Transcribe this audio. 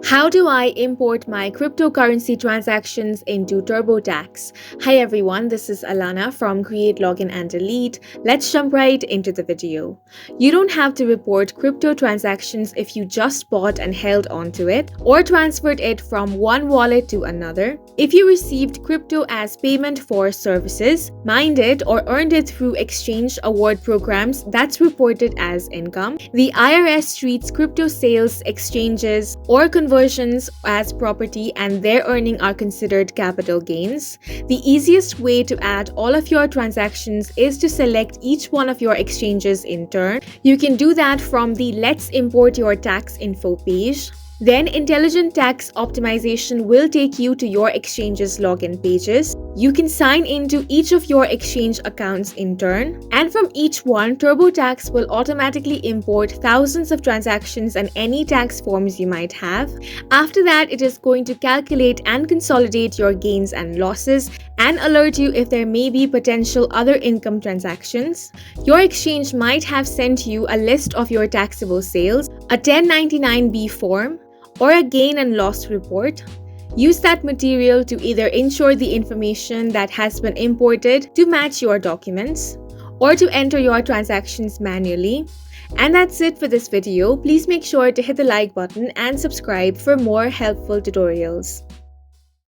How do I import my cryptocurrency transactions into TurboTax? Hi everyone, this is Alana from Create, Login and Delete. Let's jump right into the video. You don't have to report crypto transactions if you just bought and held onto it or transferred it from one wallet to another. If you received crypto as payment for services, mined it or earned it through exchange award programs, that's reported as income. The IRS treats crypto sales, exchanges, or conversions as property and their earning are considered capital gains. The easiest way to add all of your transactions is to select each one of your exchanges in turn. You can do that from the Let's Import Your Tax info page. Then Intelligent Tax Optimization will take you to your exchange's login pages. You can sign into each of your exchange accounts in turn, and from each one, TurboTax will automatically import thousands of transactions and any tax forms you might have. After that, it is going to calculate and consolidate your gains and losses and alert you if there may be potential other income transactions. Your exchange might have sent you a list of your taxable sales, a 1099-B form, or a gain and loss report. Use that material to either ensure the information that has been imported to match your documents or to enter your transactions manually. And that's it for this video. Please make sure to hit the like button and subscribe for more helpful tutorials.